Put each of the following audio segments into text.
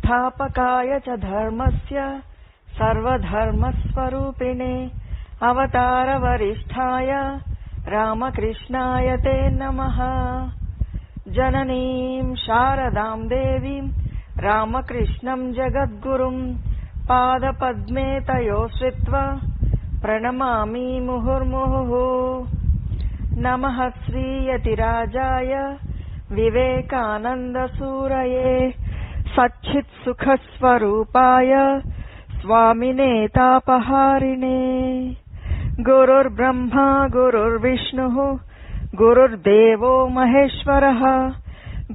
संस्थापकाय च धर्मस्य सर्वधर्मस्वरूपिणे अवतारवरिष्ठाय रामकृष्णाय ते नमः। जननीं शारदां देवीं रामकृष्णं जगद्गुरुं पादपद्मे तयोः श्रित्वा प्रणमामि मुहुर्मुहुः। नमः श्रीयतिराजाय विवेकानन्दसूरये सच्चित्सुखस्वरूपाय स्वामिने तापहारिणे। गुरुर्ब्रह्मा गुरुर्विष्णुः गुरुर्देवो महेश्वरः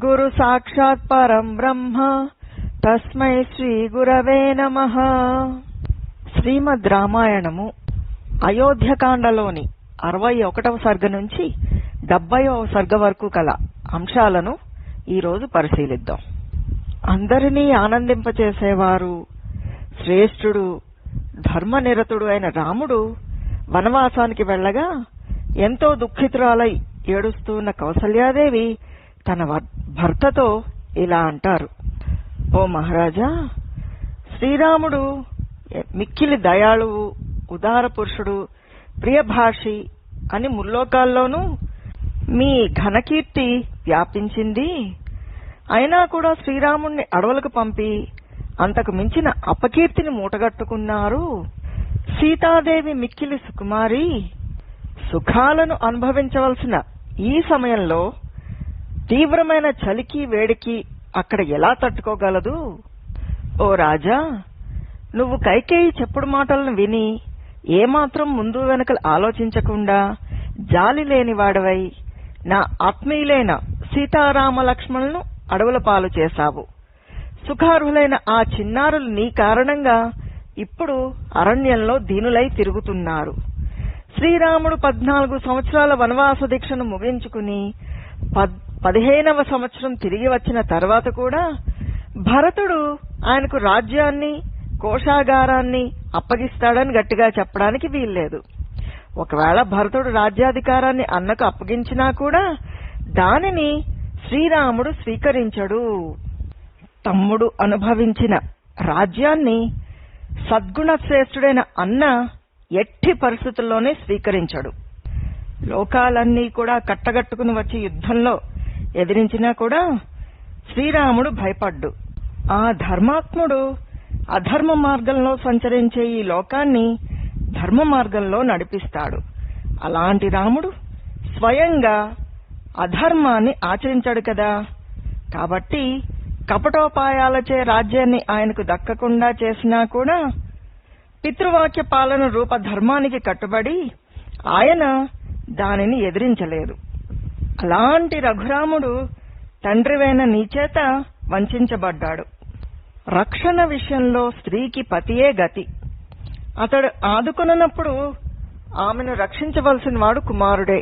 गुरु साक्षात् परं ब्रह्म तस्मै శ్రీ గురవే నమః। శ్రీమద్ రామాయణము అయోధ్యకాండలోని 61వ సర్గ నుంచి 70వ సర్గ వరకు కల అంశాలను ఈరోజు పరిశీలిద్దాం. అందరినీ ఆనందింపచేసేవారు శ్రేష్ఠుడు ధర్మనిరతుడు అయిన రాముడు వనవాసానికి వెళ్లగా ఎంతో దుఃఖితురాలై ఏడుస్తున్న కౌసల్యాదేవి తన భర్తతో ఇలా అంటారు: ఓ మహారాజా, శ్రీరాముడు మిక్కిలి దయాళువు, ఉదార పురుషుడు, ప్రియభాషి అని ముల్లోకాల్లోనూ మీ ఘనకీర్తి వ్యాపించింది. అయినా కూడా శ్రీరాముణ్ణి అడవులకు పంపి అంతకు మించిన అపకీర్తిని మూటగట్టుకున్నారు. సీతాదేవి మిక్కిలి సుకుమారి, సుఖాలను అనుభవించవలసిన ఈ సమయంలో తీవ్రమైన చలికి వేడికి అక్కడ ఎలా తట్టుకోగలదు? ఓ రాజా, నువ్వు కైకేయి చెప్పుడు మాటలను విని ఏమాత్రం ముందు వెనకలు ఆలోచించకుండా జాలి లేనివాడవై నా ఆత్మీయులైన సీతారామ లక్ష్మణులను అడవుల పాలు చేశావు. సుఖార్హులైన ఆ చిన్నారులు నీ కారణంగా ఇప్పుడు అరణ్యంలో దీనులై తిరుగుతున్నారు. శ్రీరాముడు 14 సంవత్సరాల వనవాస దీక్షను ముగించుకుని 15వ సంవత్సరం తిరిగి వచ్చిన తర్వాత కూడా భరతుడు ఆయనకు రాజ్యాన్ని, కోశాగారాన్ని అప్పగిస్తాడని గట్టిగా చెప్పడానికి వీల్లేదు. ఒకవేళ భరతుడు రాజ్యాధికారాన్ని అన్నకు అప్పగించినా కూడా దానిని శ్రీరాముడు స్వీకరించడు. తమ్ముడు అనుభవించిన రాజ్యాన్ని సద్గుణ శ్రేష్ఠుడైన అన్న ఎట్టి పరిస్థితుల్లోనే స్వీకరించడు. లోకాలన్నీ కూడా కట్టగట్టుకుని వచ్చి యుద్ధంలో ఎదిరించినా కూడా శ్రీరాముడు భయపడ్డు. ఆ ధర్మాత్ముడు అధర్మ మార్గంలో సంచరించే ఈ లోకాన్ని ధర్మ మార్గంలో నడిపిస్తాడు. అలాంటి రాముడు స్వయంగా అధర్మాన్ని ఆచరించాడు కదా. కాబట్టి కపటోపాయాలచే రాజ్యాన్ని ఆయనకు దక్కకుండా చేసినా కూడా పితృవాక్య పాలన రూప ధర్మానికి కట్టుబడి ఆయన దానిని ఎదిరించలేదు. అలాంటి రఘురాముడు తండ్రివైన నీచేత వంచబడ్డాడు. రక్షణ విషయంలో స్త్రీకి పతియే గతి. అతడు ఆదుకొనప్పుడు ఆమెను రక్షించవలసిన వాడు కుమారుడే.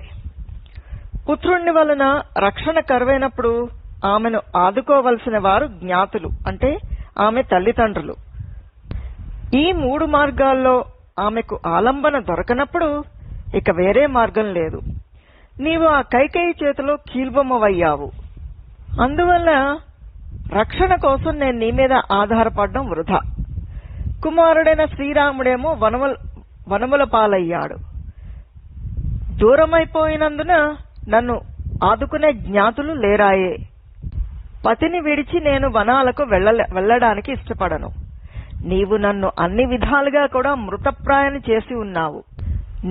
పుత్రుణ్ణి వలన రక్షణ కరువైనప్పుడు ఆమెను ఆదుకోవలసిన వారు జ్ఞాతులు, అంటే ఆమె తల్లిదండ్రులు. ఈ 3 మార్గాల్లో ఆమెకు ఆలంబన దొరకనప్పుడు ఇక వేరే మార్గం లేదు. నీవు ఆ కైకేయి చేతిలో కీల్బొమ్మవయ్యావు. అందువల్ల రక్షణ కోసం నేను నీ మీద ఆధారపడడం వృధా. కుమారుడైన శ్రీరాముడేమో వనముల పాలయ్యాడు. దూరమైపోయినందున నన్ను ఆదుకునే జ్ఞాతులు లేరాయే. పతిని విడిచి నేను వనాలకు వెళ్లడానికి ఇష్టపడను. నీవు నన్ను అన్ని విధాలుగా కూడా మృతప్రాయాన్ని చేసి ఉన్నావు.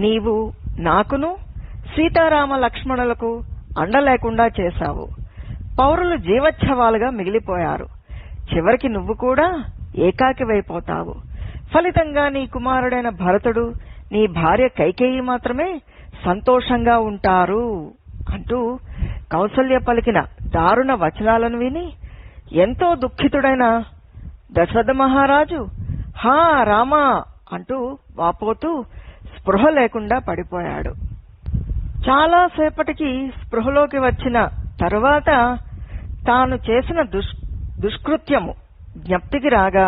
నీవు నాకును సీతారామ లక్ష్మణులకు అండ లేకుండా చేశావు. పౌరులు జీవచ్ఛవాలుగా మిగిలిపోయారు. చివరికి నువ్వు కూడా ఏకాకివైపోతావు. ఫలితంగా నీ కుమారుడైన భరతుడు, నీ భార్య కైకేయి మాత్రమే సంతోషంగా ఉంటారు అంటూ కౌసల్య పలికిన దారుణ వచనాలను విని ఎంతో దుఃఖితుడైన దశరథ మహారాజు హా రామా అంటూ వాపోతూ స్పృహ లేకుండా పడిపోయాడు. చాలాసేపటికి స్పృహలోకి వచ్చిన తరువాత తాను చేసిన దుష్కృత్యము జ్ఞప్తికి రాగా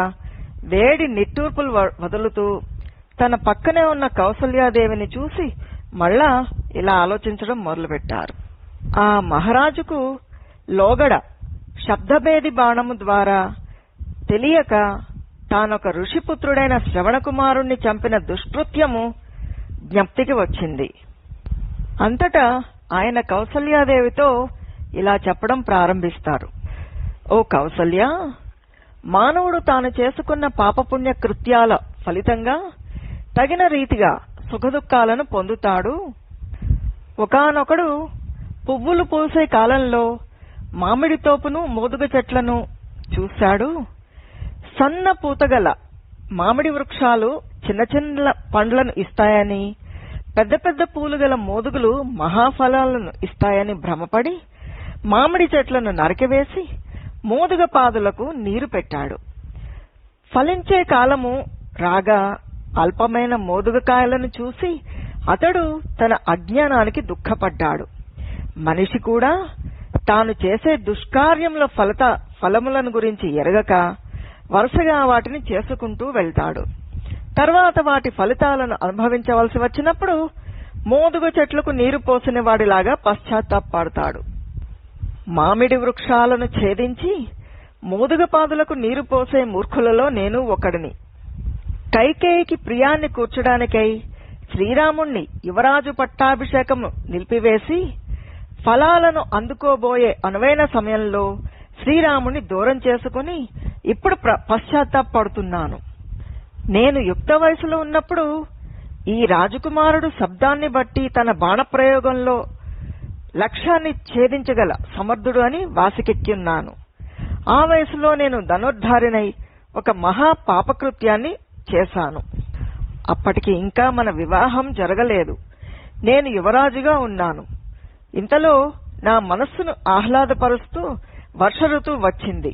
వేడి నిట్టూర్పులు వదులుతూ తన పక్కనే ఉన్న కౌసల్యాదేవిని చూసి మళ్ళా ఇలా ఆలోచించడం మొదలుపెట్టారు. ఆ మహారాజుకు లోగడ శబ్దభేది బాణము ద్వారా తెలియక తానొక ఋషిపుత్రుడైన శ్రవణకుమారుణ్ణి చంపిన దుష్కృత్యము జ్ఞప్తికి వచ్చింది. అంతటా ఆయన కౌసల్యాదేవితో ఇలా చెప్పడం ప్రారంభిస్తారు. ఓ కౌసల్య, మానవుడు తాను చేసుకున్న పాపపుణ్య కృత్యాల ఫలితంగా తగిన రీతిగా సుఖదుఖాలను పొందుతాడు. ఒకానొకడు పువ్వులు పూసే కాలంలో మామిడి తోపును మోదుగ చెట్లను చూశాడు. సన్న పూతగల మామిడి వృక్షాలు చిన్న చిన్న పండ్లను ఇస్తాయని, పెద్ద పెద్ద పూలు గల మోదుగులు మహాఫలాలను ఇస్తాయని భ్రమపడి మామిడి చెట్లను నరికివేసి మోదుగ పాదులకు నీరు పెట్టాడు. ఫలించే కాలము రాగా అల్పమైన మోదుగకాయలను చూసి అతడు తన అజ్ఞానానికి దుఃఖపడ్డాడు. మనిషి కూడా తాను చేసే దుష్కార్యముల ఫలములను గురించి ఎరగక వరుసగా వాటిని చేసుకుంటూ వెళ్తాడు. తర్వాత వాటి ఫలితాలను అనుభవించవలసి వచ్చినప్పుడు మోదుగ చెట్లకు నీరు పోసిన వాడిలాగా పశ్చాత్తాపడతాడు. మామిడి వృక్షాలను ఛేదించి మోదుగ పాదులకు నీరు పోసే మూర్ఖులలో నేను ఒకడిని. కైకేయికి ప్రియాన్ని కూర్చడానికై శ్రీరాముణ్ణి యువరాజు పట్టాభిషేకము నిలిపివేసి ఫలాలను అందుకోబోయే అనువైన సమయంలో శ్రీరాముణ్ణి దూరం చేసుకుని ఇప్పుడు పశ్చాత్తాపడుతున్నాను. నేను యుక్త వయసులో ఉన్నప్పుడు ఈ రాజకుమారుడు శబ్దాన్ని బట్టి తన బాణప్రయోగంలో లక్ష్యాన్ని ఛేదించగల సమర్థుడు అని వాసికెక్కిన్నాను. ఆ వయసులో నేను ధనుర్ధారినై ఒక మహా పాపకృత్యాన్ని చేశాను. అప్పటికి ఇంకా మన వివాహం జరగలేదు. నేను యువరాజుగా ఉన్నాను. ఇంతలో నా మనస్సును ఆహ్లాదపరుస్తూ వర్ష ఋతువు వచ్చింది.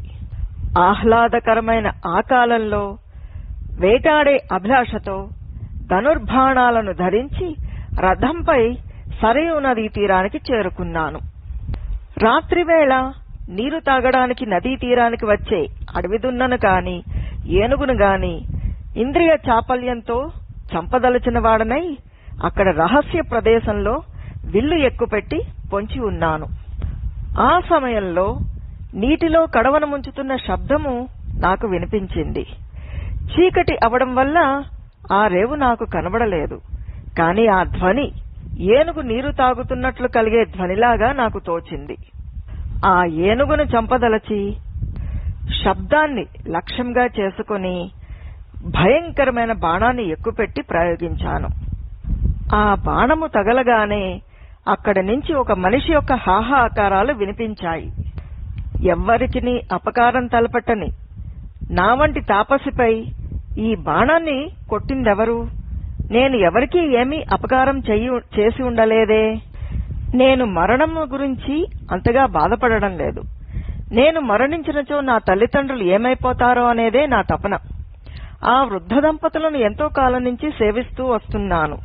ఆహ్లాదకరమైన ఆ కాలంలో వేటాడే అభిలాషతో ధనుర్బాణాలను ధరించి రథంపై సరయూ నదీ తీరానికి చేరుకున్నాను. రాత్రివేళ నీరు తాగడానికి నదీ తీరానికి వచ్చే అడవిదున్నను గాని ఏనుగును గాని ఇంద్రియ చాపల్యంతో చంపదలచిన వాడనై అక్కడ రహస్య ప్రదేశంలో విల్లు ఎక్కుపెట్టి పొంచి ఉన్నాను. ఆ సమయంలో నీటిలో కడవను ముంచుతున్న శబ్దము నాకు వినిపించింది. చీకటి అవడం వల్ల ఆ రేవు నాకు కనబడలేదు. కాని ఆ ధ్వని ఏనుగు నీరు తాగుతున్నట్లు కలిగే ధ్వనిలాగా నాకు తోచింది. ఆ ఏనుగును చంపదలచి శబ్దాన్ని లక్ష్యంగా చేసుకుని భయంకరమైన బాణాన్ని ఎక్కుపెట్టి ప్రయోగించాను. ఆ బాణము తగలగానే అక్కడి నుంచి ఒక మనిషి యొక్క హాహాకారాలు వినిపించాయి. ఎవ్వరికిని అపకారం తలపట్టని నా వంటి తాపసిపై ఈ బాణాన్ని కొట్టిందెవరు? నేను ఎవరికీ ఏమీ అపకారం చేసి ఉండలేదే. నేను మరణం గురించి అంతగా బాధపడడం లేదు. నేను మరణించినచో నా తల్లిదండ్రులు ఏమైపోతారో అనేదే నా తపన. ఆ వృద్ధ దంపతులను ఎంతో కాలం నుంచి సేవిస్తూ వస్తున్నాను.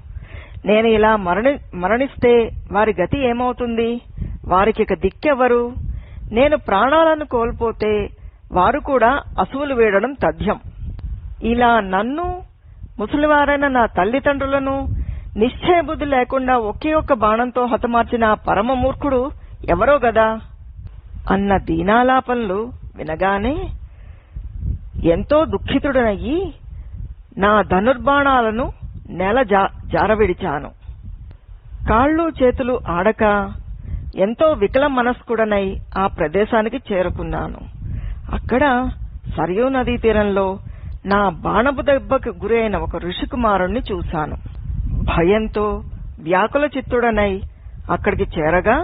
నేను ఇలా మరణిస్తే వారి గతి ఏమవుతుంది? వారికి దిక్కెవరు? నేను ప్రాణాలను కోల్పోతే వారు కూడా అసువులు వేయడం తథ్యం. ఇలా నన్ను, ముసలివారైన నా తల్లిదండ్రులను నిశ్చయబుద్ధి లేకుండా ఒకే ఒక్క బాణంతో హతమార్చిన పరమ మూర్ఖుడు ఎవరో గదా అన్న దీనాలాపనలు వినగానే ఎంతో దుఃఖితుడనయ్యి నా ధనుర్బాణాలను నేల జారవిడిచాను. కాళ్ళు చేతులు ఆడక ఎంతో వికల మనస్కుడనై ఆ ప్రదేశానికి చేరుకున్నాను. అక్కడ సరయూ నదీ తీరంలో నా బాణపు దెబ్బకు గురైన ఒక ఋషికుమారుణ్ణి చూశాను. భయంతో వ్యాకుల చిత్తుడనై అక్కడికి చేరగా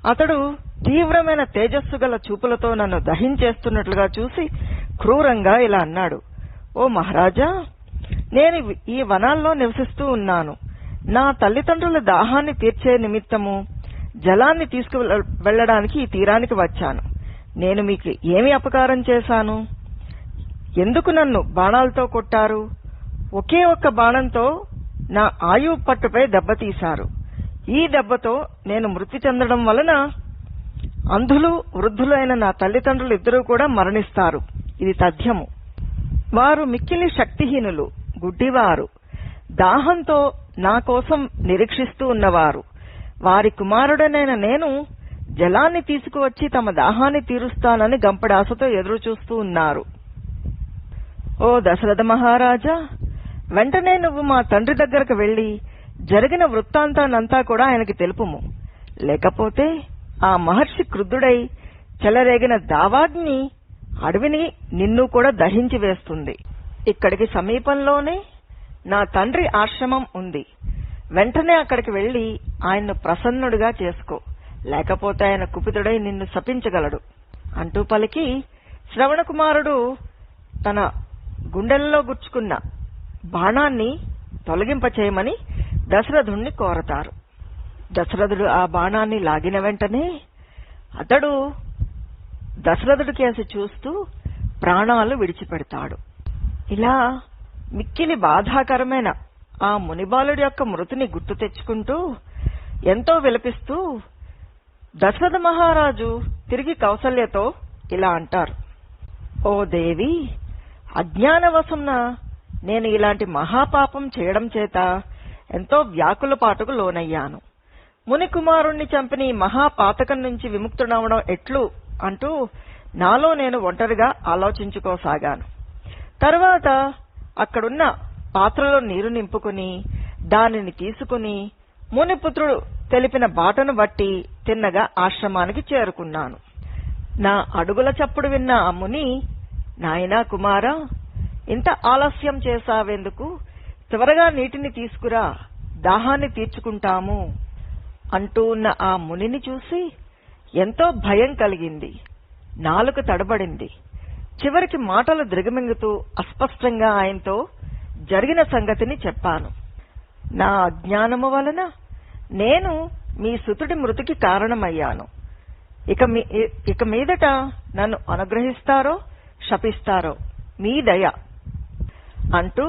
అతడు తీవ్రమైన తేజస్సు గల చూపులతో నన్ను దహించేస్తున్నట్లుగా చూసి క్రూరంగా ఇలా అన్నాడు. ఓ మహారాజా, నేను ఈ వనాల్లో నివసిస్తూ ఉన్నాను. నా తల్లిదండ్రుల దాహాన్ని తీర్చే నిమిత్తము జలాన్ని తీసుకువెళ్లడానికి ఈ తీరానికి వచ్చాను. నేను మీకు ఏమి అపకారం చేశాను? ఎందుకు నన్ను బాణాలతో కొట్టారు? ఒకే ఒక్క బాణంతో నా ఆయువు పట్టుపై దెబ్బతీశారు. ఈ దెబ్బతో నేను మృతి చెందడం వలన అంధులు వృద్ధులు అయిన నా తల్లిదండ్రులు ఇద్దరూ కూడా మరణిస్తారు. ఇది తథ్యము. వారు మిక్కిలి శక్తిహీనులు, గుడ్డివారు, దాహంతో నా కోసం నిరీక్షిస్తూ ఉన్నవారు. వారి కుమారుడనైన నేను జలాన్ని తీసుకువచ్చి తమ దాహాన్ని తీరుస్తానని గంపడాసతో ఎదురుచూస్తూ ఉన్నారు. ఓ దశరథ మహారాజా, వెంటనే నువ్వు మా తండ్రి దగ్గరకు వెళ్లి జరిగిన వృత్తాంతాన్నంతా కూడా ఆయనకి తెలుపుము. లేకపోతే ఆ మహర్షి క్రుద్ధుడై చెలరేగిన దావాగ్ని అడవిని నిన్ను కూడా దహించి వేస్తుంది. ఇక్కడికి సమీపంలోనే నా తండ్రి ఆశ్రమం ఉంది. వెంటనే అక్కడికి వెళ్లి ఆయన్ను ప్రసన్నుడిగా చేసుకో. లేకపోతే ఆయన కుపితుడై నిన్ను శపించగలడు అంటూ పలికి శ్రవణకుమారుడు తన గుండెల్లో గుచ్చుకున్న బాణాన్ని తొలగింపచేయమని దశరథుణ్ణి కోరతారు. దశరథుడు ఆ బాణాన్ని లాగిన వెంటనే అతడు దశరథుడి కేసి చూస్తూ ప్రాణాలు విడిచిపెడతాడు. ఇలా మిక్కిలి బాధాకరమైన ఆ మునిబాలుడి యొక్క మృతిని గుర్తు తెచ్చుకుంటూ ఎంతో విలపిస్తూ దశరథ మహారాజు తిరిగి కౌసల్యతో ఇలా అంటారు. ఓ దేవి, అజ్ఞానవశంన నేను ఇలాంటి మహాపాపం చేయడం చేత ఎంతో వ్యాకులపాటుకు లోనయ్యాను. మునికుమారుణ్ణి చంపిన ఈ మహాపాతకం నుంచి విముక్తుడవడం ఎట్లు అంటూ నాలో నేను ఒంటరిగా ఆలోచించుకోసాగాను. తరువాత అక్కడున్న పాత్రలో నీరు నింపుకుని దానిని తీసుకుని మునిపుత్రుడు తెలిపిన బాటను బట్టి తిన్నగా ఆశ్రమానికి చేరుకున్నాను. నా అడుగుల చప్పుడు విన్న ఆ ముని, నాయనా కుమారా, ఇంత ఆలస్యం చేశావెందుకు? త్వరగా నీటిని తీసుకురా, దాహాన్ని తీర్చుకుంటాము అంటూ ఉన్న ఆ మునిని చూసి ఎంతో భయం కలిగింది. నాలుక తడబడింది. చివరికి మాటలు దిగమింగుతూ అస్పష్టంగా ఆయనతో జరిగిన సంగతిని చెప్పాను. నా అజ్ఞానము వలన నేను మీ సుతుడి మృతికి కారణమయ్యాను. ఇక మీదట నన్ను అనుగ్రహిస్తారో శపిస్తారో మీ దయ అంటూ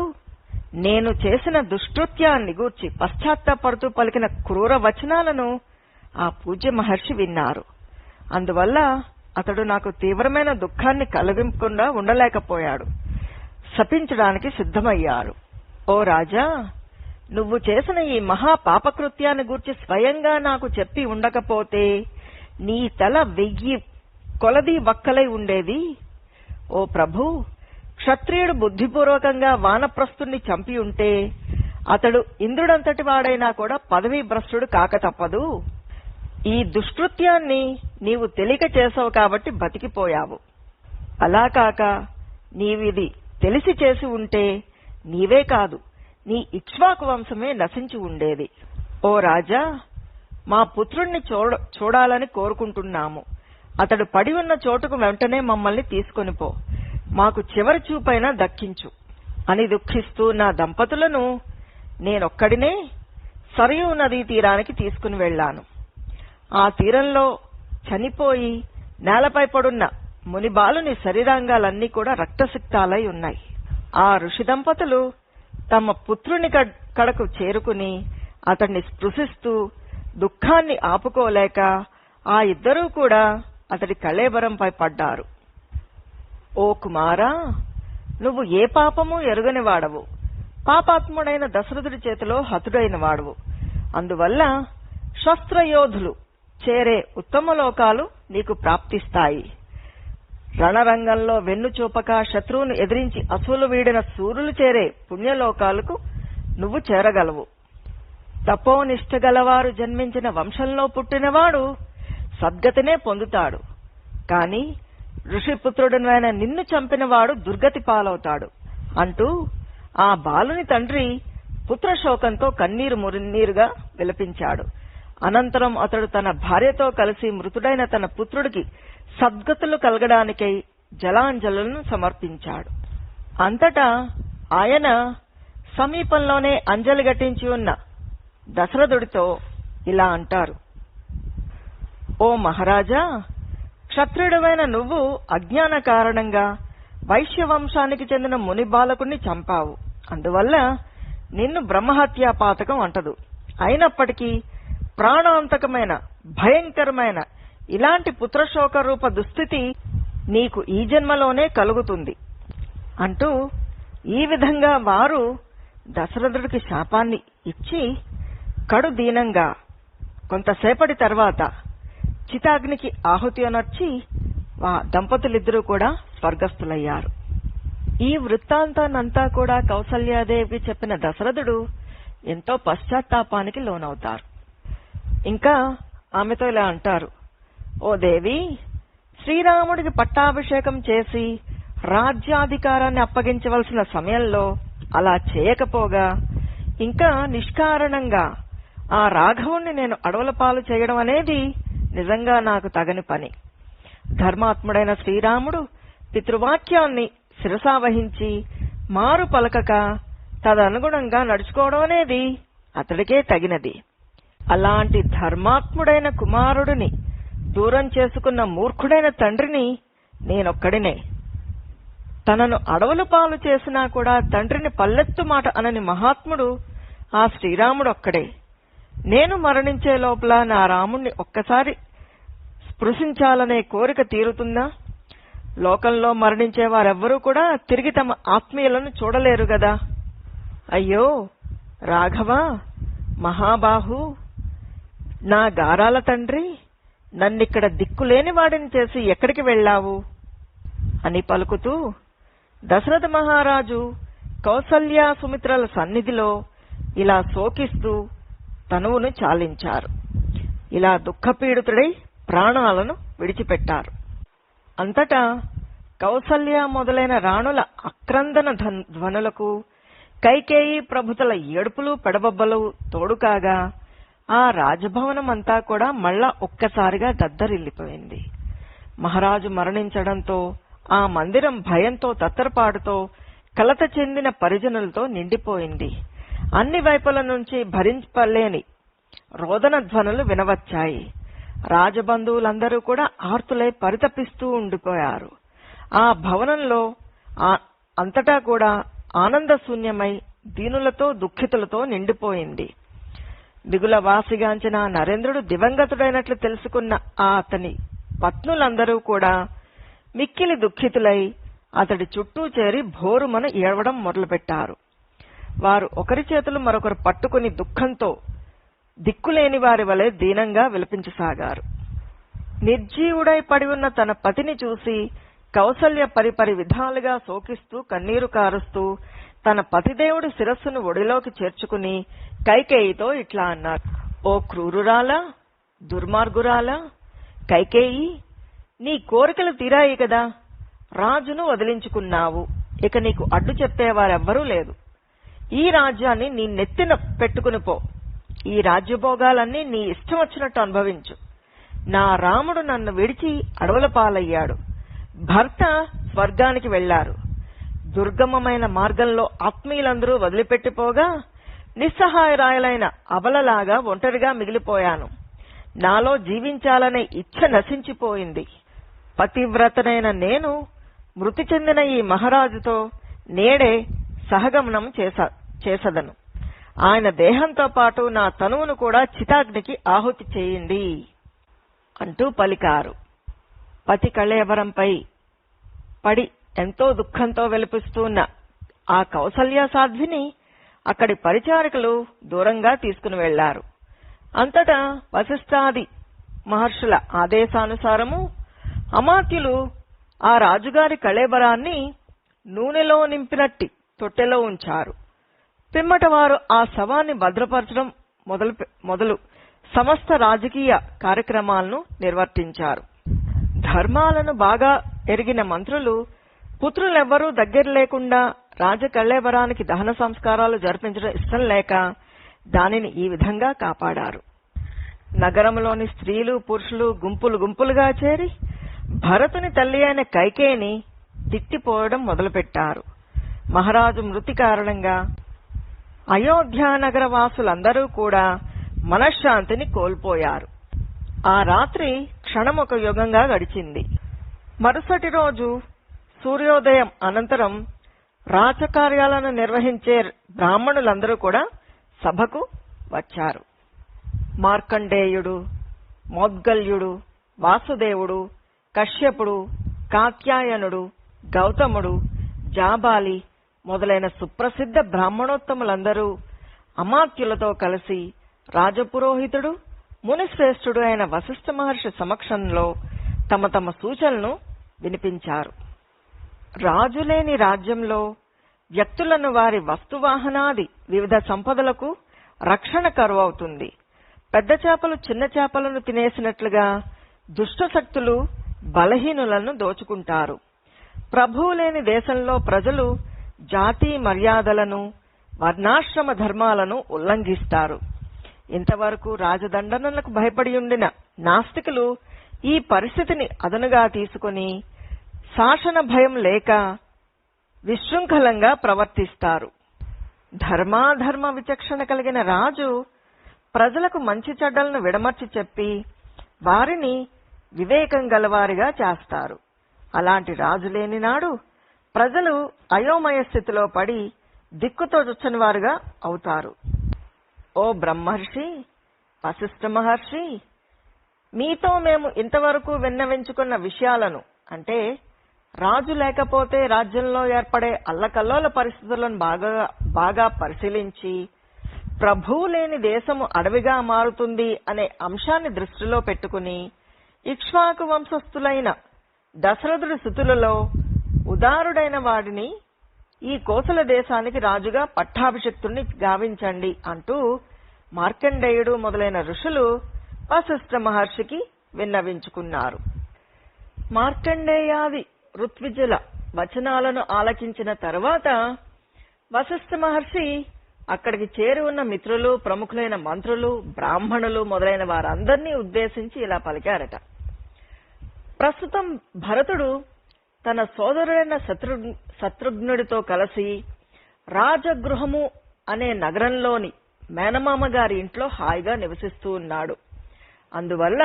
నేను చేసిన దుష్కృత్యాన్ని గూర్చి పశ్చాత్తాపడుతూ పలికిన క్రూర వచనాలను ఆ పూజ్య మహర్షి విన్నారు. అందువల్ల అతడు నాకు తీవ్రమైన దుఃఖాన్ని కలిగింపకుండా ఉండలేకపోయాడు. శపించడానికి సిద్ధమయ్యాడు. ఓ రాజా, నువ్వు చేసిన ఈ మహాపాపకృత్యాన్ని గూర్చి స్వయంగా నాకు చెప్పి ఉండకపోతే నీ తల 1000 కొలది వక్కలై ఉండేది. ఓ ప్రభు, క్షత్రియుడు బుద్ధిపూర్వకంగా వానప్రస్థుణ్ణి చంపి ఉంటే అతడు ఇంద్రుడంతటి వాడైనా కూడా పదవీ భ్రష్టుడు కాక తప్పదు. ఈ దుష్కృత్యాన్ని నీవు తెలియక చేసావు కాబట్టి బతికిపోయావు. అలా కాక నీవిది తెలిసి చేసి ఉంటే నీవే కాదు, నీ ఇక్ష్వాకు వంశమే నశించి ఉండేది. ఓ రాజా, మా పుత్రుణ్ణి చూడాలని కోరుకుంటున్నాము. అతడు పడి ఉన్న చోటుకు వెంటనే మమ్మల్ని తీసుకొనిపో. మాకు చివరి చూపైనా దక్కించు అని దుఃఖిస్తూ నా దంపతులను నేనొక్కడినే సరయూ నదీ తీరానికి తీసుకుని వెళ్లాను. ఆ తీరంలో చనిపోయి నేలపై పడున్న మునిబాలుని శరీరాంగాలన్నీ కూడా రక్తసిక్తాలై ఉన్నాయి. ఆ ఋషి దంపతులు తమ పుత్రుని కడకు చేరుకుని అతన్ని స్పృశిస్తూ దుఃఖాన్ని ఆపుకోలేక ఆ ఇద్దరూ కూడా అతడి కళేబరంపై పడ్డారు. ఓ కుమారా, నువ్వు ఏ పాపము ఎరుగని వాడవు. పాపాత్ముడైన దశరథుడి చేతిలో హతుడైన వాడవు. అందువల్ల శస్త్రయోధులు చేరే ఉత్తమ లోకాలు నీకు ప్రాప్తిస్తాయి. రణరంగంలో వెన్ను చూపక శత్రువును ఎదిరించి అసూలు వీడిన సూర్యులు చేరే పుణ్యలోకాలకు నువ్వు చేరగలవు. తపోనిష్ఠ గలవారు జన్మించిన వంశంలో పుట్టినవాడు సద్గతినే పొందుతాడు. కాని ఋషిపుత్రుడనైన నిన్ను చంపినవాడు దుర్గతి పాలవుతాడు అంటూ ఆ బాలుని తండ్రి పుత్రశోకంతో కన్నీరు మున్నీరుగా విలపించాడు. అనంతరం అతడు తన భార్యతో కలిసి మృతుడైన తన పుత్రుడికి సద్గతులు కలగడానికై జలాంజలులను సమర్పించాడు. అంతటా ఆయన సమీపంలోనే అంజలి ఘటించి ఉన్న దశరథుడితో ఇలా అంటారు. ఓ మహారాజా, క్షత్రియుడవైన నువ్వు అజ్ఞాన కారణంగా వైశ్యవంశానికి చెందిన ముని బాలకుణ్ణి చంపావు. అందువల్ల నిన్ను బ్రహ్మహత్యా పాతకం అంటదు. అయినప్పటికీ ప్రాణాంతకమైన భయంకరమైన ఇలాంటి పుత్రశోక రూప దుస్థితి నీకు ఈ జన్మలోనే కలుగుతుంది అంటూ ఈ విధంగా వారు దశరథుడికి శాపాన్ని ఇచ్చి కడు దీనంగా కొంతసేపటి తర్వాత చితాగ్నికి ఆహుతి అనర్చి దంపతులిద్దరూ కూడా స్వర్గస్థులయ్యారు. ఈ వృత్తాంతాన్నంతా కూడా కౌసల్యాదేవికి చెప్పిన దశరథుడు ఎంతో పశ్చాత్తాపానికి లోనవుతారు. ఇంకా ఆమెతో ఇలా అంటారు, ఓ దేవి, శ్రీరాముడికి పట్టాభిషేకం చేసి రాజ్యాధికారాన్ని అప్పగించవలసిన సమయంలో అలా చేయకపోగా ఇంకా నిష్కారణంగా ఆ రాఘవుణ్ణి నేను అడవుల పాలు చేయడం అనేది నిజంగా నాకు తగని పని. ధర్మాత్ముడైన శ్రీరాముడు పితృవాక్యాన్ని శిరసావహించి మారు పలకక తదనుగుణంగా నడుచుకోవడం అనేది అతడికే తగినది. అలాంటి ధర్మాత్ముడైన కుమారుడిని దూరం చేసుకున్న మూర్ఖుడైన తండ్రిని నేనొక్కడినే. తనను అడవుల పాలు చేసినా కూడా తండ్రిని పల్లెత్తు మాట అనని మహాత్ముడు ఆ శ్రీరాముడొక్కడే. నేను మరణించే లోపల నా రాముణ్ణి ఒక్కసారి స్పృశించాలనే కోరిక తీరుతుందా? లోకంలో మరణించే వారెవ్వరూ కూడా తిరిగి తమ ఆత్మీయులను చూడలేరు గదా. అయ్యో రాఘవ, మహాబాహు, నా గారాల తండ్రి, నన్నిక్కడ దిక్కులేని వాడిని చేసి ఎక్కడికి వెళ్లావు అని పలుకుతూ దశరథ మహారాజు కౌసల్య సుమిత్రల సన్నిధిలో ఇలా శోకిస్తూ తనువును చాలించారు. ఇలా దుఃఖపీడితుడై ప్రాణాలను విడిచిపెట్టారు. అంతటా కౌసల్య మొదలైన రాణుల ఆక్రందన ధ్వనులకు కైకేయి ప్రభుతుల ఏడుపులు పెడబొబ్బలు తోడుకాగా ఆ రాజభవనమంతా కూడా మళ్ళా ఒక్కసారిగా దద్దరిల్లిపోయింది. మహారాజు మరణించడంతో ఆ మందిరం భయంతో తత్తరపాటుతో కలత చెందిన పరిజనులతో నిండిపోయింది. అన్ని వైపుల నుంచి భరించలేని రోదన ధ్వనులు వినవచ్చాయి. రాజబంధువులందరూ కూడా ఆర్తులై పరితపిస్తూ ఉండిపోయారు. ఆ భవనంలో అంతటా కూడా ఆనందశూన్యమై దీనులతో దుఃఖితులతో నిండిపోయింది. దిగుల వాసిగాంచిన నరేంద్రుడు దివంగతుడైనట్లు తెలుసుకున్న అతని పత్నులందరూ కూడా మిక్కిలి దుఃఖితులై అతడి చుట్టూ చేరి భోరుమన ఏడవడం మొదలుపెట్టారు. వారు ఒకరి చేతులు మరొకరు పట్టుకుని దుఃఖంతో దిక్కులేని వారి వలె దీనంగా విలపించసాగారు. నిర్జీవుడై పడి ఉన్న తన పతిని చూసి కౌసల్య పరిపరి విధాలుగా శోకిస్తూ కన్నీరు కారుస్తూ తన పతిదేవుడి శిరస్సును ఒడిలోకి చేర్చుకుని కైకేయితో ఇట్లా అన్నారు, ఓ క్రూరురాలా, దుర్మార్గురాలా కైకేయి, నీ కోరికలు తీరాయి కదా, రాజును వదిలించుకున్నావు, ఇక నీకు అడ్డు చెప్పేవారెవ్వరూ లేదు. ఈ రాజ్యాన్ని నీ నెత్తిన పెట్టుకుని పో, ఈ రాజ్యభోగాలన్నీ నీ ఇష్టం వచ్చినట్టు అనుభవించు. నా రాముడు నన్ను విడిచి అడవుల పాలయ్యాడు, భర్త స్వర్గానికి వెళ్లారు, దుర్గమమైన మార్గంలో ఆత్మీయులందరూ వదిలిపెట్టిపోగా నిస్సహాయరాయలైన అబలలాగా ఒంటరిగా మిగిలిపోయాను. నాలో జీవించాలనే ఇచ్ఛ నశించిపోయింది. పతివ్రతనైన నేను మృతి చెందిన ఈ మహారాజుతో నేడే సహగమనం చేసదను. ఆయన దేహంతో పాటు నా తనువును కూడా చితాగ్నికి ఆహుతి చేయండి అంటూ పలికారు. పతి కళేవరంపై పడి ఎంతో దుఃఖంతో వెలిపిస్తున్న ఆ కౌసల్య సాధ్విని అక్కడి పరిచారికలు దూరంగా తీసుకుని వెళ్లారు. అంతటా వశిష్ఠాది మహర్షుల ఆదేశానుసారము అమాత్యులు ఆ రాజుగారి కళేబరాన్ని నూనెలో నింపినట్టి తొట్టెలో ఉంచారు. పిమ్మట వారు ఆ శవాన్ని భద్రపరచడం మొదలు సమస్త రాజకీయ కార్యక్రమాలను నిర్వర్తించారు. ధర్మాలను బాగా ఎరిగిన మంత్రులు పుత్రులెవ్వరూ దగ్గర లేకుండా రాజకళేబరానికి దహన సంస్కారాలు జరిపించడం ఇష్టం లేక దానిని ఈ విధంగా కాపాడారు. నగరంలోని స్త్రీలు పురుషులు గుంపులు గుంపులుగా చేరి భరతుని తల్లి అయిన కైకేయిని తిట్టిపోవడం మొదలుపెట్టారు. మహారాజు మృతి కారణంగా అయోధ్యానగర వాసులందరూ కూడా మనశ్శాంతిని కోల్పోయారు. ఆ రాత్రి క్షణమొక యుగంగా గడిచింది. మరుసటి రోజు సూర్యోదయం అనంతరం రాజకార్యాలను నిర్వహించే బ్రాహ్మణులందరూ కూడా సభకు వచ్చారు. మార్కండేయుడు, మౌద్గల్యుడు, వాసుదేవుడు, కశ్యపుడు, కాత్యాయనుడు, గౌతముడు, జాబాలి మొదలైన సుప్రసిద్ధ బ్రాహ్మణోత్తములందరూ అమాత్యులతో కలిసి రాజపురోహితుడు మునిశ్రేష్ఠుడు అయిన వశిష్ఠ మహర్షి సమక్షంలో తమ తమ సూచనలను వినిపించారు. రాజులేని రాజ్యంలో వ్యక్తులను వారి వస్తువాహనాది వివిధ సంపదలకు రక్షణ కరువవుతుంది. పెద్ద చేపలు చిన్న చేపలను తినేసినట్లుగా దుష్ట శక్తులు బలహీనులను దోచుకుంటారు. ప్రభువు లేని దేశంలో ప్రజలు జాతి మర్యాదలను, వర్ణాశ్రమ ధర్మాలను ఉల్లంఘిస్తారు. ఇంతవరకు రాజదండనలకు భయపడి ఉండిన నాస్తికులు ఈ పరిస్థితిని అదనుగా తీసుకుని శాసన భయం లేక విశృంఖలంగా ప్రవర్తిస్తారు. ధర్మాధర్మ విచక్షణ కలిగిన రాజు ప్రజలకు మంచి చెడ్డలను విడమర్చి చెప్పి వారిని వివేకం గలవారిగా చేస్తారు. అలాంటి రాజు లేని నాడు ప్రజలు అయోమయ స్థితిలో పడి దిక్కుతో చుచ్చని వారుగా అవుతారు. ఓ బ్రహ్మర్షి, వశిష్ఠ మహర్షి, మీతో మేము ఇంతవరకు విన్నవించుకున్న విషయాలను, అంటే రాజు లేకపోతే రాజ్యంలో ఏర్పడే అల్లకల్లోల పరిస్థితులను బాగా పరిశీలించి ప్రభువు లేని దేశము అడవిగా మారుతుంది అనే అంశాన్ని దృష్టిలో పెట్టుకుని ఇక్ష్వాకు వంశస్థులైన దశరథుడి సుతులలో ఉదారుడైన వాడిని ఈ కోసల దేశానికి రాజుగా పట్టాభిషిక్తుణ్ణి గావించండి అంటూ మార్కండేయుడు మొదలైన ఋషులు వశిష్ఠ మహర్షికి విన్నవించుకున్నారు. మార్కండేయాది ఋత్విజుల వచనాలను ఆలకించిన తరువాత వశిష్ఠ మహర్షి అక్కడికి చేరి ఉన్న మిత్రులు, ప్రముఖులైన మంత్రులు, బ్రాహ్మణులు మొదలైన వారందరినీ ఉద్దేశించి ఇలా పలికారట. ప్రస్తుతం భరతుడు తన సోదరుడైన శత్రుఘ్నుడితో కలిసి రాజగృహము అనే నగరంలోని మేనమామ గారి ఇంట్లో హాయిగా నివసిస్తూ ఉన్నాడు. అందువల్ల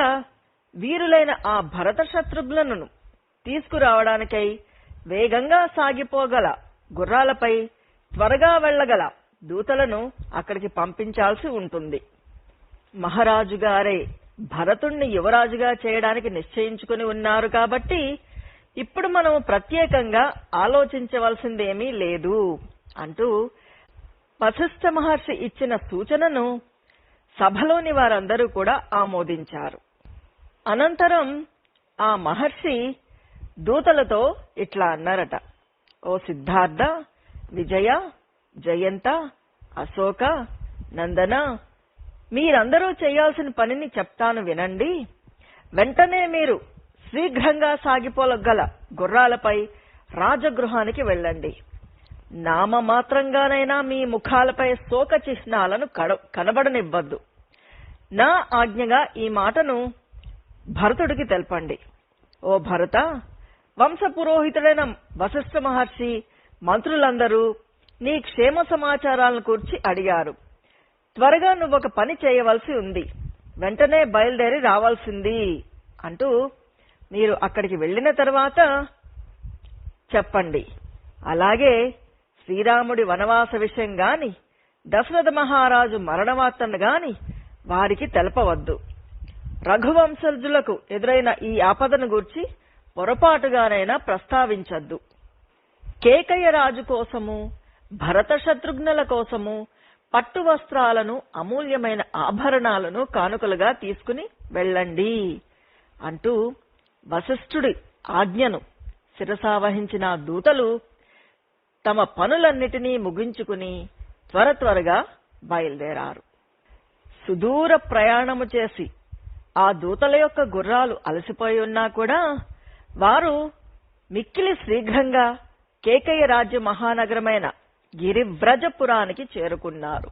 వీరులైన ఆ భరత శత్రుఘ్నులను తీసుకురావడానికై వేగంగా సాగిపోగల గుర్రాలపై త్వరగా వెళ్లగల దూతలను అక్కడికి పంపించాల్సి ఉంటుంది. మహారాజు గారే భరతుణ్ణి యువరాజుగా చేయడానికి నిశ్చయించుకుని ఉన్నారు కాబట్టి ఇప్పుడు మనం ప్రత్యేకంగా ఆలోచించవలసిందేమీ లేదు అంటూ వశిష్ఠ మహర్షి ఇచ్చిన సూచనను సభలోని వారందరూ కూడా ఆమోదించారు. అనంతరం ఆ మహర్షి దూతలతో ఇట్లా అన్నారట. ఓ సిద్ధార్థ, విజయ, జయంత, అశోక, నందన, మీరందరూ చేయాల్సిన పనిని చెప్తాను వినండి. వెంటనే మీరు శీఘ్రంగా సాగిపోగల గుర్రాలపై రాజగృహానికి వెళ్ళండి. నామమాత్రంగానైనా మీ ముఖాలపై శోక చిహ్నాలను కనబడనివ్వద్దు. నా ఆజ్ఞగా ఈ మాటను భరతుడికి తెలపండి. ఓ భరత, వంశ పురోహితుడైన వశిష్ఠ మహర్షి మంత్రులందరూ నీ క్షేమ సమాచారాలను కూర్చి అడిగారు. త్వరగా నువ్వొక పని చేయవలసి ఉంది, వెంటనే బయలుదేరి రావాల్సింది అంటూ మీరు అక్కడికి వెళ్లిన తర్వాత చెప్పండి. అలాగే శ్రీరాముడి వనవాస విషయం గాని, దశరథ మహారాజు మరణవార్తను గాని వారికి తెలపవద్దు. రఘువంశజులకు ఎదురైన ఈ ఆపదను గూర్చి పొరపాటుగానైనా ప్రస్తావించద్దు. కేకయ్య రాజు కోసము, భరత శత్రుఘ్నుల కోసము పట్టు వస్త్రాలను, అమూల్యమైన ఆభరణాలను కానుకలుగా తీసుకుని వెళ్ళండి అంటూ వశిష్ఠుడి ఆజ్ఞను శిరసావహించిన దూతలు తమ పనులన్నిటినీ ముగించుకుని త్వరగా బయలుదేరారు. సుదూర ప్రయాణము చేసి ఆ దూతల యొక్క గుర్రాలు అలసిపోయి ఉన్నా కూడా వారు మిక్కిలి శీఘ్రంగా కేకయ్య రాజ్య మహానగరమైన గిరివ్రజపురానికి చేరుకున్నారు.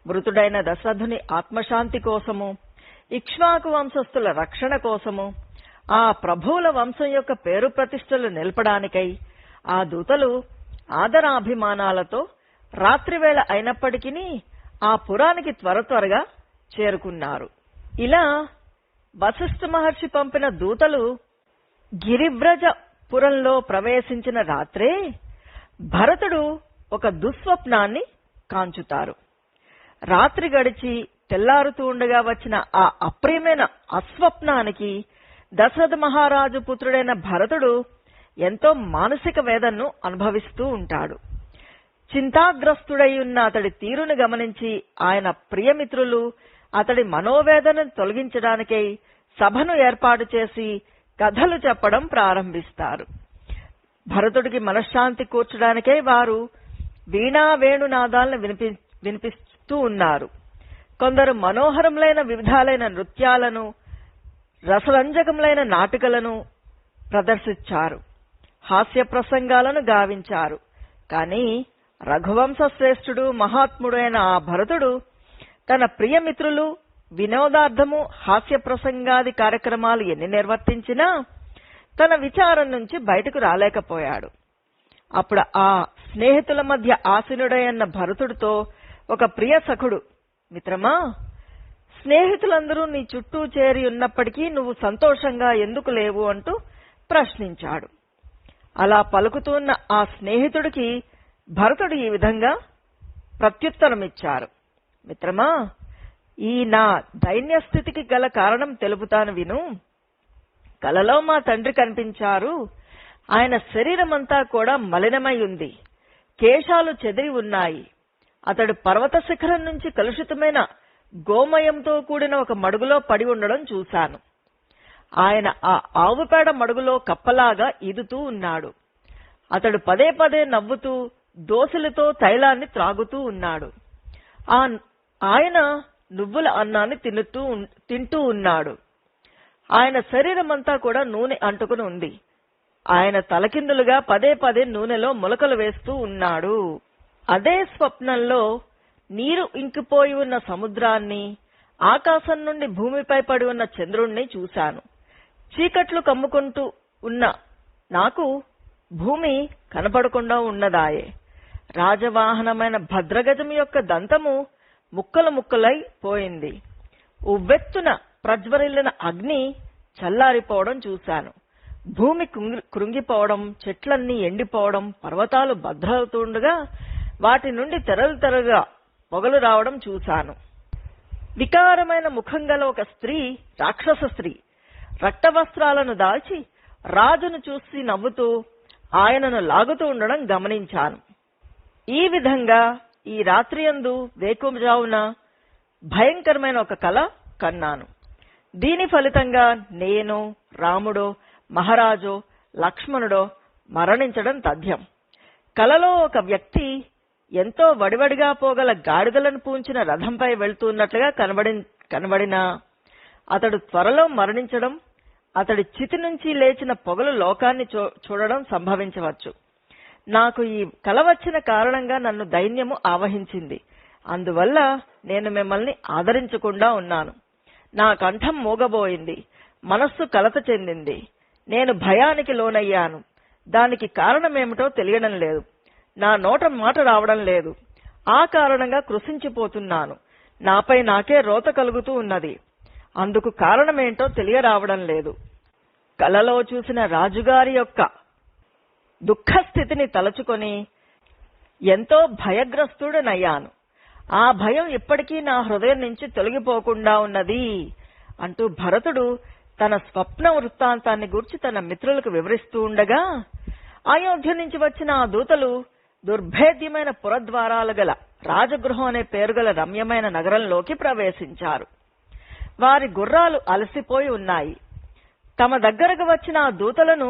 మృతుడైన దశరథుని ఆత్మశాంతి కోసము, ఇక్ష్వాకు వంశస్థుల రక్షణ కోసము, ఆ ప్రభువుల వంశం యొక్క పేరు ప్రతిష్టలు నిలపడానికై ఆ దూతలు ఆదరాభిమానాలతో రాత్రివేళ అయినప్పటికీ ఆ పురానికి త్వరగా చేరుకున్నారు. ఇలా వశిష్ఠ మహర్షి పంపిన దూతలు గిరివ్రజపురంలో ప్రవేశించిన రాత్రే భరతుడు ఒక దుస్వప్నాన్ని కాంచుతారు. రాత్రి గడిచి తెల్లారుతూ ఉండగా వచ్చిన ఆ అప్రియమైన అస్వప్నానికి దశరథ మహారాజు పుత్రుడైన భరతుడు ఎంతో మానసిక వేదనను అనుభవిస్తూ ఉంటాడు. చింతాగ్రస్తుడై ఉన్న అతడి తీరును గమనించి ఆయన ప్రియమిత్రులు అతడి మనోవేదనను తొలగించడానికై సభను ఏర్పాటు చేసి కథలు చెప్పడం ప్రారంభిస్తారు. భరతుడికి మనశ్శాంతి కూర్చడానికే వారు వీణా వేణునాదాలను వినిపిస్తూ ఉన్నారు. కొందరు మనోహరములైన వివిధాలైన నృత్యాలను, రసరంజకములైన నాటికలను ప్రదర్శించారు, హాస్య ప్రసంగాలను గావించారు. కాని రఘువంశ శ్రేష్ఠుడు మహాత్ముడు అయిన ఆ భరతుడు తన ప్రియమిత్రులు వినోదార్థము హాస్య ప్రసంగాది కార్యక్రమాలు ఎన్ని నిర్వర్తించినా తన విచారం నుంచి బయటకు రాలేకపోయాడు. అప్పుడు ఆ స్నేహితుల మధ్య ఆసీనుడైన భరతుడితో ఒక ప్రియ సఖుడు, మిత్రమా, స్నేహితులందరూ నీ చుట్టూ చేరి ఉన్నప్పటికీ నువ్వు సంతోషంగా ఎందుకు లేవు అంటూ ప్రశ్నించాడు. అలా పలుకుతున్న ఆ స్నేహితుడికి భరతుడు ఈ విధంగా ప్రత్యుత్తరమిచ్చారు. మిత్రమా, ఈ నా దైన్యస్థితికి గల కారణం తెలుపుతాను విను. కలలో మా తండ్రి కనిపించారు. ఆయన శరీరమంతా కూడా మలినమై ఉంది, కేశాలు చెదిరి ఉన్నాయి. అతడు పర్వత శిఖరం నుంచి కలుషితమైన గోమయంతో కూడిన ఒక మడుగులో పడి ఉండడం చూశాను. ఆయన ఆ ఆవుపేడ మడుగులో కప్పలాగా ఈదుతూ ఉన్నాడు. అతడు పదే పదే నవ్వుతూ దోసెలతో తైలాన్ని త్రాగుతూ ఉన్నాడు. ఆయన నువ్వుల అన్నాన్ని తింటూ ఉన్నాడు. ఆయన శరీరమంతా కూడా నూనె అంటుకుని ఉంది. ఆయన తలకిందులుగా పదే పదే నూనెలో ములకలు వేస్తూ ఉన్నాడు. అదే స్వప్నంలో నీరు ఇంకిపోయి ఉన్న సముద్రాన్ని, ఆకాశం నుండి భూమిపై పడి ఉన్న చంద్రుణ్ణి చూశాను. చీకట్లు కమ్ముకుంటూ ఉన్న నాకు భూమి కనపడకుండా ఉన్నదాయే. రాజవాహనమైన భద్రగజం యొక్క దంతము ముక్కలు ముక్కలై పోయింది. ఉవ్వెత్తున ప్రజ్వరిల్లిన అగ్ని చల్లారిపోవడం చూశాను. భూమి కృంగిపోవడం, చెట్లన్నీ ఎండిపోవడం, పర్వతాలు భద్రవుతుండగా వాటి నుండి తెరలుగా పొగలు రావడం చూశాను. వికారమైన ముఖం గల ఒక స్త్రీ, రాక్షస స్త్రీ, రక్తవస్త్రాలను దాల్చి రాజును చూసి నవ్వుతూ ఆయనను లాగుతూ ఉండడం గమనించాను. ఈ విధంగా ఈ రాత్రియందు వేకువజామున భయంకరమైన ఒక కల కన్నాను. దీని ఫలితంగా నేను, రాముడో, మహారాజో, లక్ష్మణుడో మరణించడం తథ్యం. కలలో ఒక వ్యక్తి ఎంతో వడివడిగా పోగల గాడిదలను పూంచిన రథంపై వెళ్తున్నట్లుగా కనబడినా అతడు త్వరలో మరణించడం, అతడి చితి నుంచి లేచిన పొగలు లోకాన్ని చూడడం సంభవించవచ్చు. నాకు ఈ కల వచ్చిన కారణంగా నన్ను దైన్యము ఆవహించింది. అందువల్ల నేను మిమ్మల్ని ఆదరించకుండా ఉన్నాను. నా కంఠం మూగబోయింది, మనస్సు కలత చెందింది. నేను భయానికి లోనయ్యాను. దానికి కారణమేమిటో తెలియడం లేదు. నా నోట మాట రావడం లేదు. ఆ కారణంగా కృశించిపోతున్నాను. నాపై నాకే రోత కలుగుతూ ఉన్నది. అందుకు కారణమేంటో తెలియరావడం లేదు. కలలో చూసిన రాజుగారి యొక్క దుఃఖస్థితిని తలచుకొని ఎంతో భయగ్రస్తుడనయ్యాను. ఆ భయం ఇప్పటికీ నా హృదయం నుంచి తొలగిపోకుండా ఉన్నది అంటూ భరతుడు తన స్వప్న వృత్తాంతాన్ని గూర్చి తన మిత్రులకు వివరిస్తూ ఉండగా, అయోధ్య నుంచి వచ్చిన ఆ దూతలు దుర్భేద్యమైన పురద్వారాలు గల రాజగృహం అనే పేరుగల రమ్యమైన నగరంలోకి ప్రవేశించారు. వారి గుర్రాలు అలసిపోయి ఉన్నాయి. తమ దగ్గరకు వచ్చిన ఆ దూతలను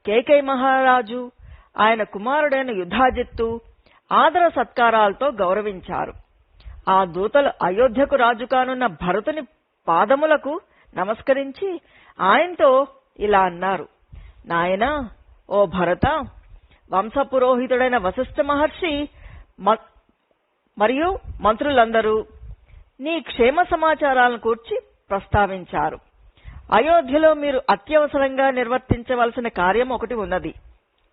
కేకై మహారాజు, ఆయన కుమారుడైన యుధాజిత్తు ఆదర సత్కారాలతో గౌరవించారు. ఆ దూతలు అయోధ్యకు రాజు కానున్న భరతుని పాదములకు నమస్కరించి ఆయనతో ఇలా అన్నారు: నాయనా, ఓ భరత, వంశపురోహితుడైన వశిష్ఠ మహర్షి మరియు మంత్రులందరూ నీ క్షేమ సమాచారాలను కూర్చి ప్రస్తావించారు. అయోధ్యలో మీరు అత్యవసరంగా నిర్వర్తించవలసిన కార్యం ఒకటి ఉన్నది.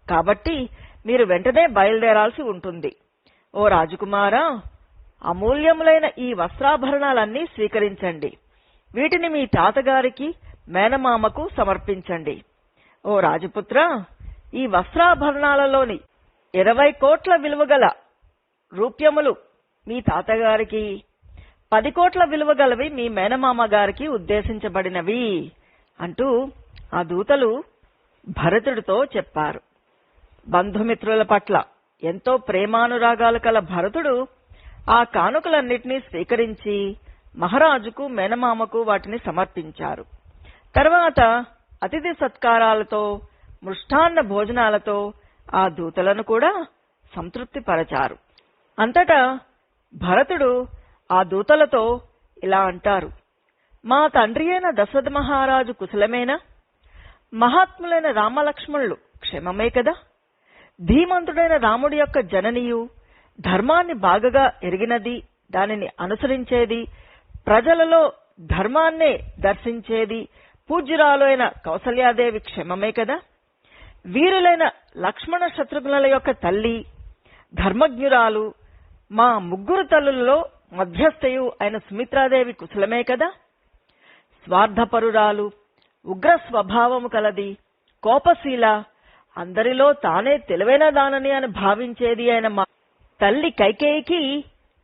కాబట్టి మీరు వెంటనే బయలుదేరాల్సి ఉంటుంది. ఓ రాజకుమారా, అమూల్యములైన ఈ వస్త్రాభరణాలన్నీ స్వీకరించండి. వీటిని మీ తాతగారికి, మేనమామకు సమర్పించండి. ఓ రాజపుత్ర, ఈ వస్త్రాభరణాలలోని 20 కోట్ల విలువగల రూప్యములు మీ తాతగారికి, 10 కోట్ల విలువగలవి మీ మేనమామ గారికి ఉద్దేశించబడినవి అంటూ ఆ దూతలు భరతుడితో చెప్పారు. బంధుమిత్రుల పట్ల ఎంతో ప్రేమానురాగాలు కల భరతుడు ఆ కానుకలన్నిటినీ స్వీకరించి మహారాజుకు, మేనమామకు వాటిని సమర్పించారు. తర్వాత అతిథి సత్కారాలతో, మృష్టాన్న భోజనాలతో ఆ దూతలను కూడా సంతృప్తిపరచారు. అంతటా భరతుడు ఆ దూతలతో ఇలా అంటారు: మా తండ్రి అయిన దశరథ మహారాజు కుశలమేనా? మహాత్ములైన రామలక్ష్మణులు క్షేమమే కదా? ధీమంతుడైన రాముడి యొక్క జననియు, ధర్మాన్ని బాగగా ఎరిగినది, దానిని అనుసరించేది, ప్రజలలో ధర్మాన్నే దర్శించేది పూజ్యురాలు అయిన కౌసల్యాదేవి క్షేమమే కదా? వీరులైన లక్ష్మణ శత్రుఘ్నుల యొక్క తల్లి, ధర్మజ్ఞురాలు, మా ముగ్గురు తల్లులలో మధ్యస్థయు అయిన సుమిత్రాదేవి కుశలమే కదా? స్వార్థపరురాలు, ఉగ్ర స్వభావము కలది, కోపశీల, అందరిలో తానే తెలివైన దానని అని భావించేది అయిన మా తల్లి కైకేయికి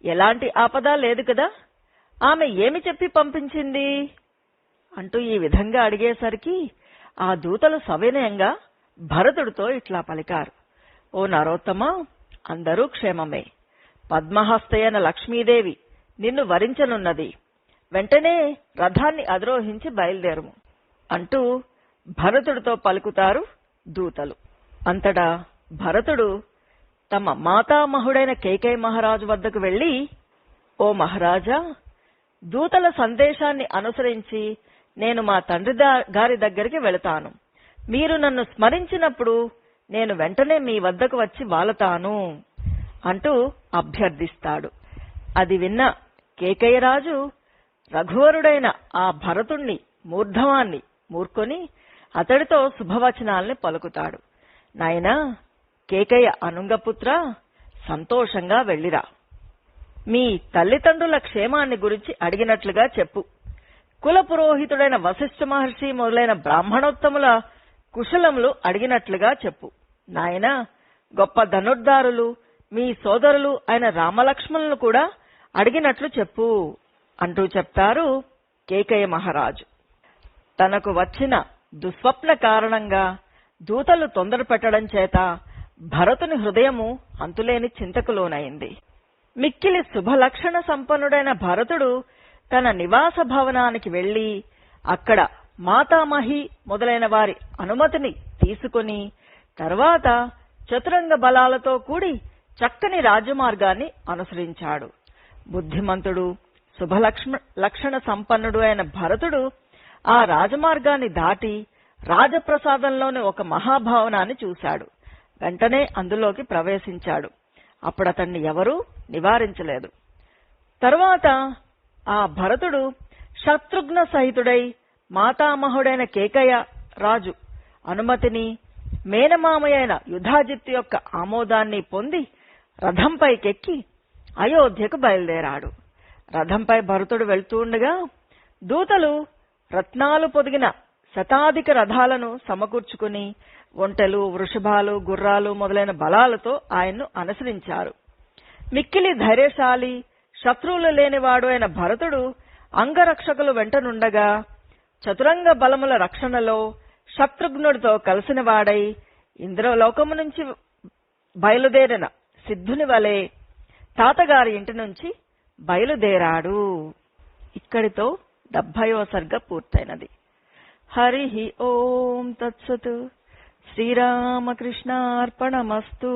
ఎలాంటి ఆపద లేదు కదా? ఆమె ఏమి చెప్పి పంపించింది అంటూ ఈ విధంగా అడిగేసరికి ఆ దూతలు సవినయంగా భరతుడితో ఇట్లా పలికారు: ఓ నరోత్తమా, అందరూ క్షేమమే. పద్మహస్తయైన లక్ష్మీదేవి నిన్ను వరించనున్నది. వెంటనే రథాన్ని అధిరోహించి బయలుదేరుము అంటూ భరతుడితో పలుకుతారు దూతలు. అంతటా భరతుడు తమ మాతామహుడైన కైకేయి మహారాజు వద్దకు వెళ్లి, ఓ మహారాజా, దూతల సందేశాన్ని అనుసరించి నేను మా తండ్రి గారి దగ్గరికి వెళతాను. మీరు నన్ను స్మరించినప్పుడు నేను వెంటనే మీ వద్దకు వచ్చి వాలతాను అంటూ అభ్యర్థిస్తాడు. అది విన్న కేకయ్యరాజు రఘువరుడైన ఆ భరతుణ్ణి మూర్ధవాన్ని మూర్కొని అతడితో శుభవచనాల్ని పలుకుతాడు. నాయనా కేకయ్య అనుంగపుత్ర, సంతోషంగా వెళ్ళిరా. మీ తల్లిదండ్రుల క్షేమాన్ని గురించి అడిగినట్లుగా చెప్పు. కుల పురోహితుడైన వశిష్ఠ మహర్షి మొదలైన బ్రాహ్మణోత్తముల కుశలములు అడిగినట్లుగా చెప్పు. నాయనా, గొప్ప ధనుర్ధారులు మీ సోదరులు అయిన రామలక్ష్మణులను కూడా అడిగినట్లు చెప్పు అంటూ చెప్తారు కేకయ్య మహారాజు. తనకు వచ్చిన దుస్వప్న కారణంగా దూతలు తొందర పెట్టడం చేత భరతుని హృదయము అంతులేని చింతకు లోనైంది. మిక్కిలి శుభలక్షణ సంపన్నుడైన భరతుడు తన నివాస భవనానికి వెళ్లి అక్కడ మాతామహి మొదలైన వారి అనుమతిని తీసుకుని తర్వాత చతురంగ బలాలతో కూడి చక్కని రాజమార్గాన్ని అనుసరించాడు. బుద్ధిమంతుడు, శుభలక్షణ సంపన్నుడు అయిన భరతుడు ఆ రాజమార్గాన్ని దాటి రాజప్రసాదంలోని ఒక మహాభవనాన్ని చూశాడు. వెంటనే అందులోకి ప్రవేశించాడు. అప్పుడతన్ని ఎవరూ నివారించలేదు. తరువాత ఆ భరతుడు శత్రుఘ్న సహితుడై మాతామహుడైన కేకయ్య రాజు అనుమతిని, మేనమామయైన యుధాజిత్తు యొక్క ఆమోదాన్ని పొంది రథంపైకెక్కి అయోధ్యకు బయలుదేరాడు. రథంపై భరతుడు వెళ్తూ ఉండగా దూతలు రత్నాలు పొదిగిన శతాధిక రథాలను సమకూర్చుకుని ఒంటెలు, వృషభాలు, గుర్రాలు మొదలైన బలాలతో ఆయన్ను అనుసరించారు. మిక్కిలి ధైర్యశాలి, శత్రువులు లేనివాడు అయిన భరతుడు అంగరక్షకులు వెంటనుండగా చతురంగ బలముల రక్షణలో శత్రుఘ్నుడితో కలిసిన వాడై ఇంద్రలోకము నుంచి బయలుదేరిన సిద్ధుని వలె తాతగారి ఇంటి నుంచి బయలుదేరాడు. ఇక్కడితో 70వ సర్గ పూర్తయినది. హరి ఓం తత్సత్. శ్రీరామకృష్ణార్పణమస్తు.